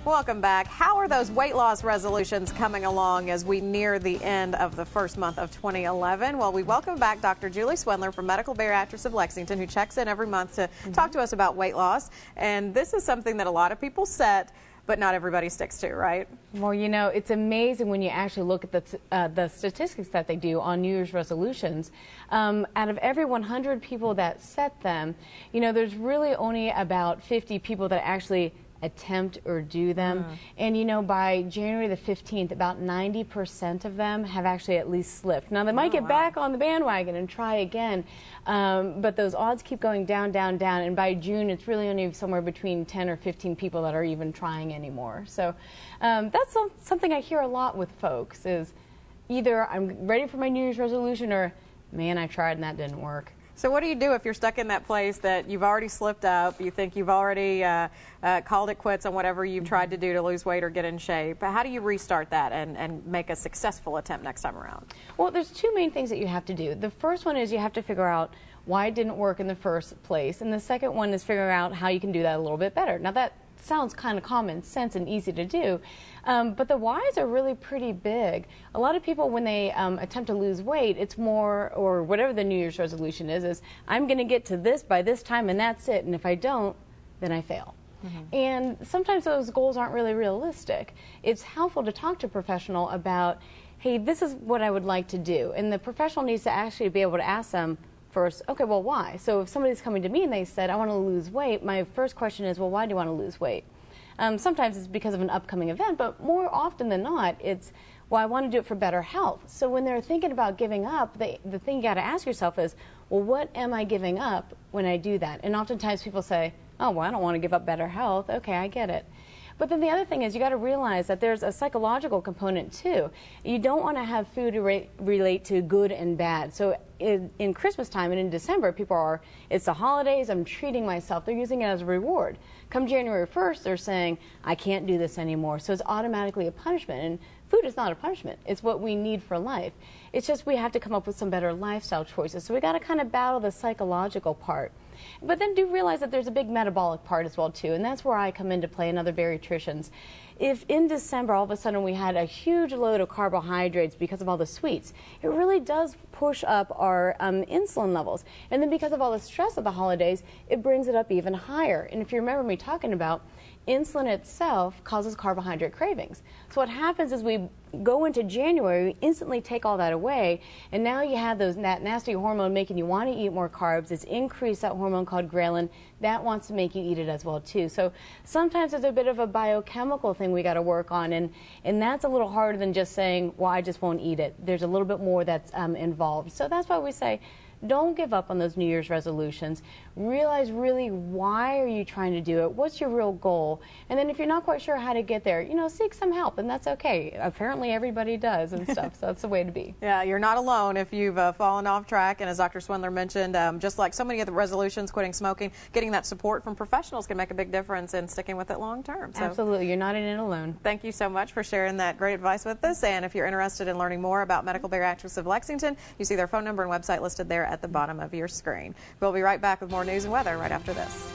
Welcome back. How are those weight loss resolutions coming along as we near the end of the first month of 2011? Well, we welcome back Dr. Julie Swindler from Medical Bariatrics of Lexington, who checks in every month to talk to us about weight loss. And this is something that a lot of people set, but not everybody sticks to, right? Well, you know, it's amazing when you actually look at the statistics that they do on New Year's resolutions. Out of every 100 people that set them, you know, there's really only about 50 people that actually attempt or do them. And you know, by January the 15th, about 90% of them have actually at least slipped. Now they might get back on the bandwagon and try again, but those odds keep going down, down, down, and by June it's really only somewhere between 10 or 15 people that are even trying anymore. So that's something I hear a lot with folks is either I'm ready for my New Year's resolution or, man, I tried and that didn't work. So what do you do if you're stuck in that place that you've already slipped up, you think you've already called it quits on whatever you've tried to do to lose weight or get in shape? How do you restart that and make a successful attempt next time around? Well, there's two main things that you have to do. The first one is you have to figure out why it didn't work in the first place, and the second one is figuring out how you can do that a little bit better. Now that sounds kind of common sense and easy to do, but the whys are really pretty big. A lot of people, when they attempt to lose weight, it's more, or whatever the New Year's resolution is I'm going to get to this by this time and that's it, and if I don't, then I fail. And sometimes those goals aren't really realistic. It's helpful to talk to a professional about, hey, this is what I would like to do, and the professional needs to actually be able to ask them first, okay, well, why? So if somebody's coming to me and they said, I want to lose weight, my first question is, well, why do you want to lose weight? Sometimes it's because of an upcoming event, but more often than not, it's, well, I want to do it for better health. So when they're thinking about giving up, the thing you got to ask yourself is, well, what am I giving up when I do that? And oftentimes people say, oh, well, I don't want to give up better health. Okay, I get it. But then the other thing is you got to realize that there's a psychological component too. You don't want to have food relate to good and bad. So in Christmas time and in December, people are, it's the holidays, I'm treating myself. They're using it as a reward. Come January 1st, they're saying, I can't do this anymore. So it's automatically a punishment. And food is not a punishment. It's what we need for life. It's just we have to come up with some better lifestyle choices. So we got to kind of battle the psychological part. But then do realize that there's a big metabolic part as well too, and that's where I come into play and other bariatricians. If in December all of a sudden we had a huge load of carbohydrates because of all the sweets, it really does push up our insulin levels. And then because of all the stress of the holidays, it brings it up even higher. And if you remember me talking about, insulin itself causes carbohydrate cravings. So what happens is we go into January, we instantly take all that away, and now you have that nasty hormone making you want to eat more carbs. It's increased that hormone called ghrelin. That wants to make you eat it as well too. So sometimes there's a bit of a biochemical thing we got to work on, and that's a little harder than just saying, well, I just won't eat it. There's a little bit more that's involved. So that's why we say, don't give up on those New Year's resolutions. Realize really why are you trying to do it? What's your real goal? And then if you're not quite sure how to get there, you know, seek some help, and that's okay. Apparently everybody does and stuff, so that's the way to be. Yeah, you're not alone if you've fallen off track, and as Dr. Swindler mentioned, just like so many of the resolutions, quitting smoking, getting that support from professionals can make a big difference in sticking with it long term. So, absolutely, you're not in it alone. Thank you so much for sharing that great advice with us, and if you're interested in learning more about Medical Bariatrics of Lexington, you see their phone number and website listed there at the bottom of your screen. We'll be right back with more news and weather right after this.